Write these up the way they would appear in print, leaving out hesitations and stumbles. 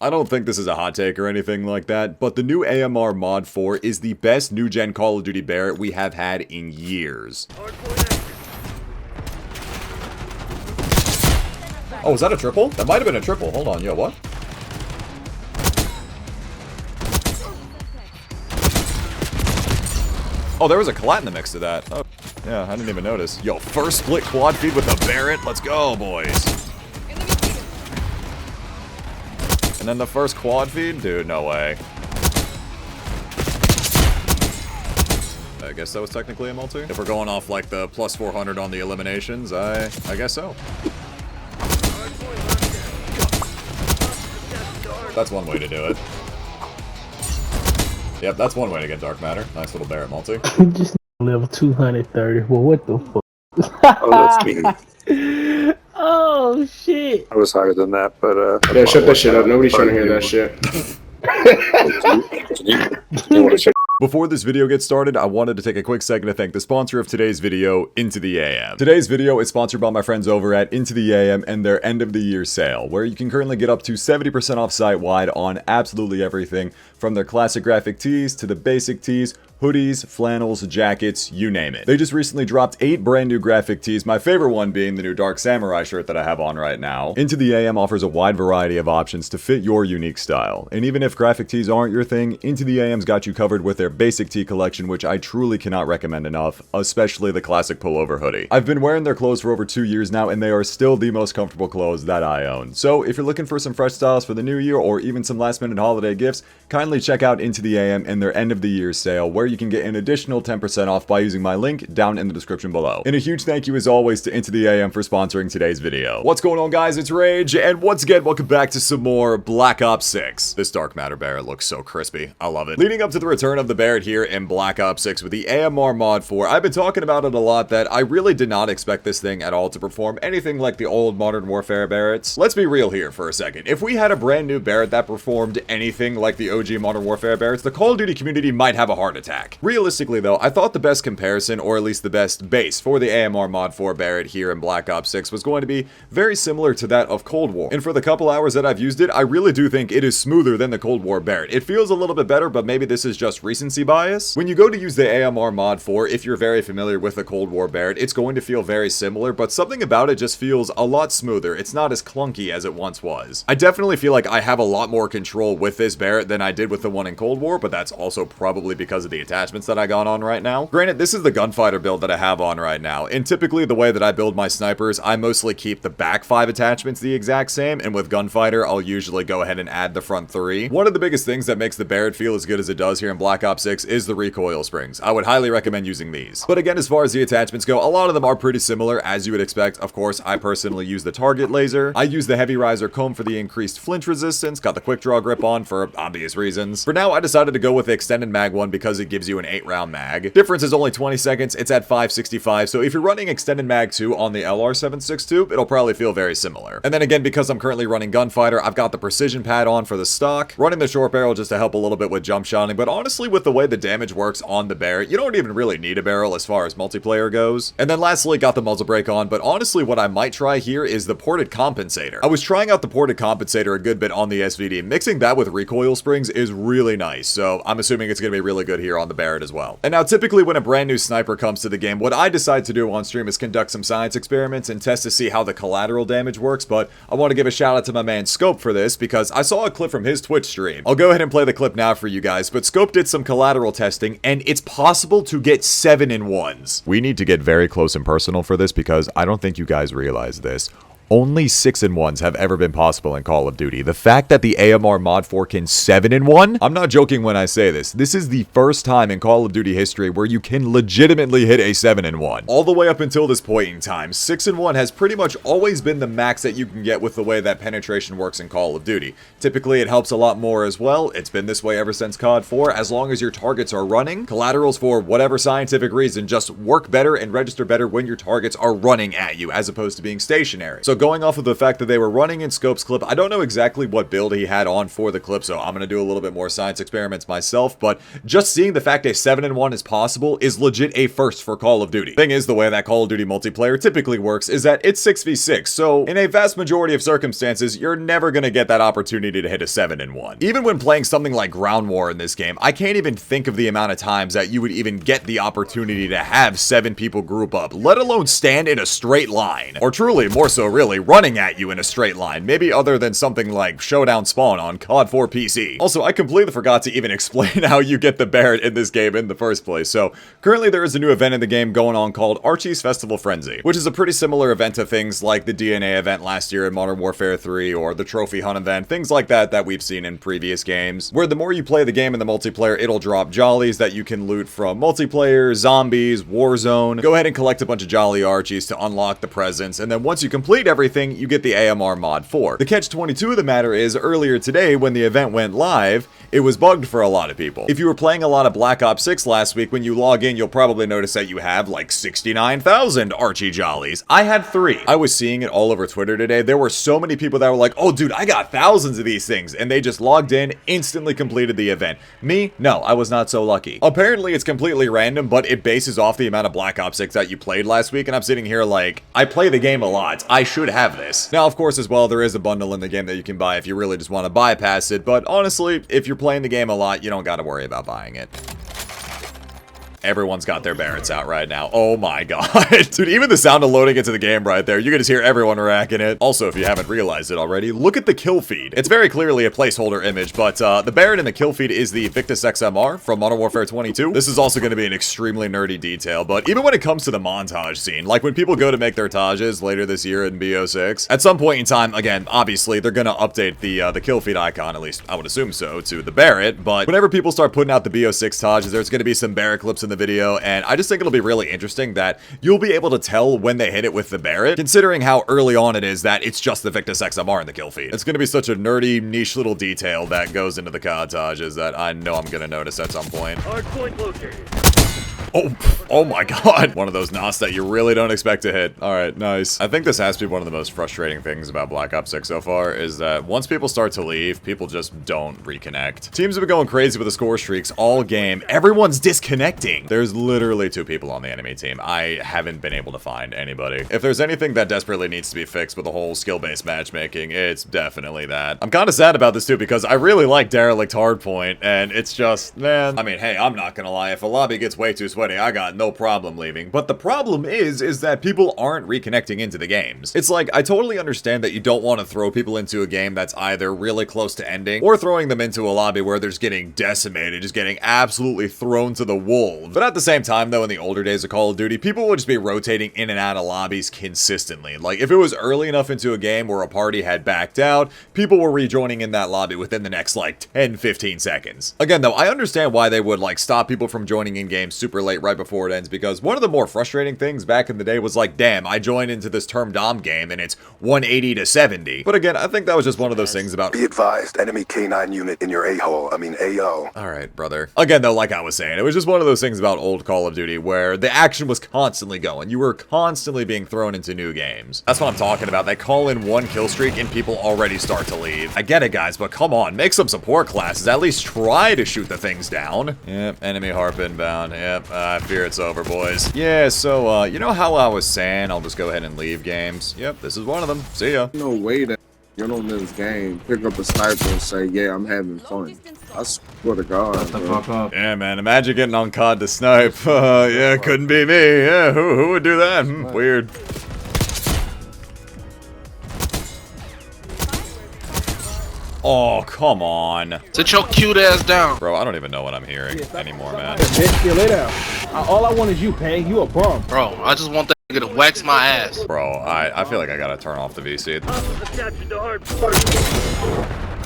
I don't think this is a hot take or anything like that, but the new AMR Mod 4 is the best new-gen Call of Duty Barrett we have had in years. Oh, was that a triple? That might have been a triple. Hold on, yo, what? Oh, there was a collat in the mix to that. Oh, yeah, I didn't even notice. Yo, first split quad feed with the Barrett. Let's go, boys. And then the first quad feed? Dude, no way. I guess that was technically a multi. If we're going off like the plus 400 on the eliminations, I guess so. That's one way to do it. Yep, that's one way to get dark matter. Nice little Barrett multi. Just level 230. Well, what the fuck? Oh, that's me. Oh, shit. I was higher than that, but Yeah, shut that shit up. Nobody's trying to hear that shit. You want to check? Before this video gets started, I wanted to take a quick second to thank the sponsor of today's video, Into the AM. Today's video is sponsored by my friends over at Into the AM and their end of the year sale, where you can currently get up to 70% off site-wide on absolutely everything, from their classic graphic tees to the basic tees, hoodies, flannels, jackets, you name it. They just recently dropped 8 brand new graphic tees, my favorite one being the new Dark Samurai shirt that I have on right now. Into the AM offers a wide variety of options to fit your unique style. And even if graphic tees aren't your thing, Into the AM's got you covered with their basic tee collection, which I truly cannot recommend enough, especially the classic pullover hoodie. I've been wearing their clothes for over 2 years now, and they are still the most comfortable clothes that I own. So if you're looking for some fresh styles for the new year or even some last minute holiday gifts, kindly check out Into the AM and their end of the year sale, where you can get an additional 10% off by using my link down in the description below. And a huge thank you as always to Into the AM for sponsoring today's video. What's going on, guys? It's Rage, and once again, welcome back to some more Black Ops 6. This Dark Matter Barrett looks so crispy. I love it. Leading up to the return of the Barrett here in Black Ops 6 with the AMR Mod 4, I've been talking about it a lot that I really did not expect this thing at all to perform anything like the old Modern Warfare Barretts. Let's be real here for a second. If we had a brand new Barrett that performed anything like the OG Modern Warfare Barretts, the Call of Duty community might have a heart attack. Realistically though, I thought the best comparison, or at least the best base for the AMR Mod 4 Barrett here in Black Ops 6 was going to be very similar to that of Cold War. And for the couple hours that I've used it, I really do think it is smoother than the Cold War Barrett. It feels a little bit better, but maybe this is just recency bias. When you go to use the AMR Mod 4, if you're very familiar with the Cold War Barrett, it's going to feel very similar, but something about it just feels a lot smoother. It's not as clunky as it once was. I definitely feel like I have a lot more control with this Barrett than I did with the one in Cold War, but that's also probably because of the attachments that I got on right now. Granted, this is the gunfighter build that I have on right now, and typically the way that I build my snipers, I mostly keep the back 5 attachments the exact same, and with gunfighter, I'll usually go ahead and add the front 3. One of the biggest things that makes the Barrett feel as good as it does here in Black Ops 6 is the recoil springs. I would highly recommend using these. But again, as far as the attachments go, a lot of them are pretty similar, as you would expect. Of course, I personally use the target laser. I use the heavy riser comb for the increased flinch resistance, got the quick draw grip on for obvious reasons. For now, I decided to go with the extended mag one because it gives you an 8-round mag. Difference is only 20 seconds, it's at 565, so if you're running extended mag 2 on the LR762, it'll probably feel very similar. And then again, because I'm currently running gunfighter, I've got the precision pad on for the stock, running the short barrel just to help a little bit with jump shotting, but honestly, with the way the damage works on the Barrett, you don't even really need a barrel as far as multiplayer goes. And then lastly, got the muzzle brake on, but honestly, what I might try here is the ported compensator. I was trying out the ported compensator a good bit on the SVD. Mixing that with recoil springs is really nice, so I'm assuming it's going to be really good here on the Barrett as well. And now typically when a brand new sniper comes to the game, what I decide to do on stream is conduct some science experiments and test to see how the collateral damage works, but I want to give a shout out to my man Scope for this because I saw a clip from his Twitch stream. I'll go ahead and play the clip now for you guys, but Scope did some collateral testing and it's possible to get 7-in-1s. We need to get very close and personal for this because I don't think you guys realize this. Only 6-in-1s have ever been possible in Call of Duty. The fact that the AMR Mod 4 can 7-in-1? I'm not joking when I say this. This is the first time in Call of Duty history where you can legitimately hit a 7-in-1. All the way up until this point in time, 6-in-1 has pretty much always been the max that you can get with the way that penetration works in Call of Duty. Typically, it helps a lot more as well. It's been this way ever since COD 4. As long as your targets are running, collaterals for whatever scientific reason just work better and register better when your targets are running at you as opposed to being stationary. So So going off of the fact that they were running in Scope's clip, I don't know exactly what build he had on for the clip, so I'm going to do a little bit more science experiments myself, but just seeing the fact a 7-1 is possible is legit a first for Call of Duty. Thing is, the way that Call of Duty multiplayer typically works is that it's 6v6, so in a vast majority of circumstances, you're never going to get that opportunity to hit a 7-1. Even when playing something like Ground War in this game, I can't even think of the amount of times that you would even get the opportunity to have 7 people group up, let alone stand in a straight line. Or truly, more so really, running at you in a straight line, maybe other than something like Showdown Spawn on COD 4 PC. Also, I completely forgot to even explain how you get the Barrett in this game in the first place. So, currently there is a new event in the game going on called Rxqe's Festival Frenzy, which is a pretty similar event to things like the DNA event last year in Modern Warfare 3 or the Trophy Hunt event, things like that we've seen in previous games, where the more you play the game in the multiplayer, it'll drop jollies that you can loot from multiplayer, zombies, Warzone. Go ahead and collect a bunch of jolly Archies to unlock the presents, and then once you complete everything, you get the AMR mod 4. The catch-22 of the matter is, earlier today when the event went live, it was bugged for a lot of people. If you were playing a lot of Black Ops 6 last week, when you log in, you'll probably notice that you have like 69,000 Archie jollies. I had 3. I was seeing it all over Twitter today. There were so many people that were like, oh dude, I got thousands of these things, and they just logged in, instantly completed the event. Me? No, I was not so lucky. Apparently it's completely random, but it bases off the amount of Black Ops 6 that you played last week, and I'm sitting here like, I play the game a lot. I should have this. Now, of course, as well, there is a bundle in the game that you can buy if you really just want to bypass it, but honestly, if you're playing the game a lot, you don't gotta worry about buying it. Everyone's got their Barretts out right now. Oh my god. Dude, even the sound of loading into the game right there, you can just hear everyone racking it. Also, if you haven't realized it already, look at the kill feed. It's very clearly a placeholder image, but the Barrett in the kill feed is the Victus XMR from Modern Warfare 22. This is also going to be an extremely nerdy detail, but even when it comes to the montage scene, like when people go to make their Tages later this year in BO6, at some point in time, again, obviously, they're going to update the kill feed icon, at least I would assume so, to the Barrett, but whenever people start putting out the BO6 Tages, there's going to be some Barrett clips in the video, and I just think it'll be really interesting that you'll be able to tell when they hit it with the Barrett, considering how early on it is that it's just the Victus XMR in the kill feed. It's going to be such a nerdy, niche little detail that goes into the montages that I know I'm going to notice at some point. Hardpoint located. Oh my god. One of those knots that you really don't expect to hit. Alright, nice. I think this has to be one of the most frustrating things about Black Ops 6 so far, is that once people start to leave, people just don't reconnect. Teams have been going crazy with the score streaks all game. Everyone's disconnecting. There's literally 2 people on the enemy team. I haven't been able to find anybody. If there's anything that desperately needs to be fixed with the whole skill-based matchmaking, it's definitely that. I'm kind of sad about this too, because I really like Derelict Hardpoint, and it's just, man, I mean, hey, I'm not gonna lie, if a lobby gets way too sweaty, I got no problem leaving. But the problem is that people aren't reconnecting into the games. It's like, I totally understand that you don't want to throw people into a game that's either really close to ending, or throwing them into a lobby where they're just getting decimated, just getting absolutely thrown to the wolves. But at the same time, though, in the older days of Call of Duty, people would just be rotating in and out of lobbies consistently. Like, if it was early enough into a game where a party had backed out, people were rejoining in that lobby within the next, like, 10-15 seconds. Again, though, I understand why they would, like, stop people from joining in games super late right before it ends, because one of the more frustrating things back in the day was like, damn, I joined into this term dom game and it's 180 to 70. But again, I think that was just one of those things about, be advised, enemy K9 unit in your A-hole, I mean AO. Alright, brother. Again, though, like I was saying, it was just one of those things about old Call of Duty where the action was constantly going. You were constantly being thrown into new games. That's what I'm talking about. They call in one kill streak and people already start to leave. I get it, guys, but come on, make some support classes. At least try to shoot the things down. Yep, enemy harp inbound. Yep, I fear it's over, boys. Yeah, so, you know how I was saying I'll just go ahead and leave games? Yep, this is one of them. See ya. No way that get on this game, pick up a sniper and say, yeah, I'm having fun. I swear to God, bro. Yeah, man, imagine getting on COD to snipe. Yeah, couldn't be me. Yeah, who would do that? Weird. Oh, come on. Sit your cute ass down. Bro, I don't even know what I'm hearing anymore, man. Bitch, lay down. All I want is you, Pang. You a bum. Bro, I just want that nigga to wax my ass. Bro, I feel like I gotta turn off the VC.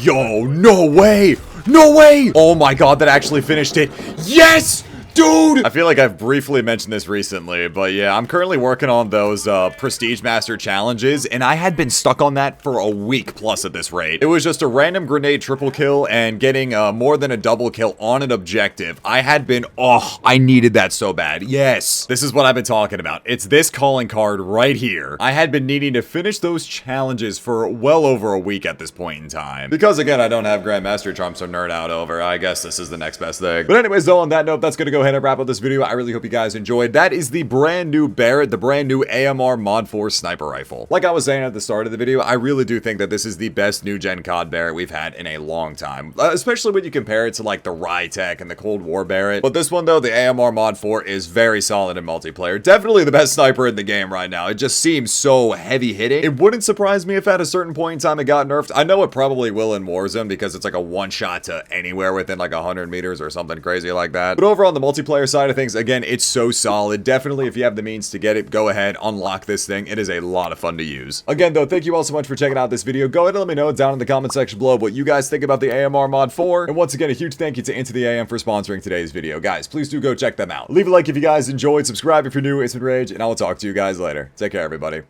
Yo, no way! No way! Oh my god, that actually finished it. Yes! Dude! I feel like I've briefly mentioned this recently, but yeah, I'm currently working on those Prestige Master challenges, and I had been stuck on that for a week plus at this rate. It was just a random grenade triple kill and getting more than a double kill on an objective. I had been, oh, I needed that so bad. Yes, this is what I've been talking about. It's this calling card right here. I had been needing to finish those challenges for well over a week at this point in time. Because again, I don't have Grandmaster Charms to nerd out over. I guess this is the next best thing. But anyways, though, on that note, that's gonna go ahead and wrap up this video. I really hope you guys enjoyed. That is the brand new Barrett, the brand new AMR Mod 4 sniper rifle. Like I was saying at the start of the video, I really do think that this is the best new gen COD Barrett we've had in a long time. Especially when you compare it to like the Rxqe and the Cold War Barrett. But this one though, the AMR Mod 4 is very solid in multiplayer. Definitely the best sniper in the game right now. It just seems so heavy hitting. It wouldn't surprise me if at a certain point in time it got nerfed. I know it probably will in Warzone because it's like a one shot to anywhere within like 100 meters or something crazy like that. But over on the multiplayer side of things, again, it's so solid. Definitely, if you have the means to get it, go ahead, unlock this thing. It is a lot of fun to use. Again, though, thank you all so much for checking out this video. Go ahead and let me know down in the comment section below what you guys think about the AMR Mod 4. And once again, a huge thank you to Into the AM for sponsoring today's video. Guys, please do go check them out. Leave a like if you guys enjoyed, subscribe if you're new. It's been Rage, and I will talk to you guys later. Take care, everybody.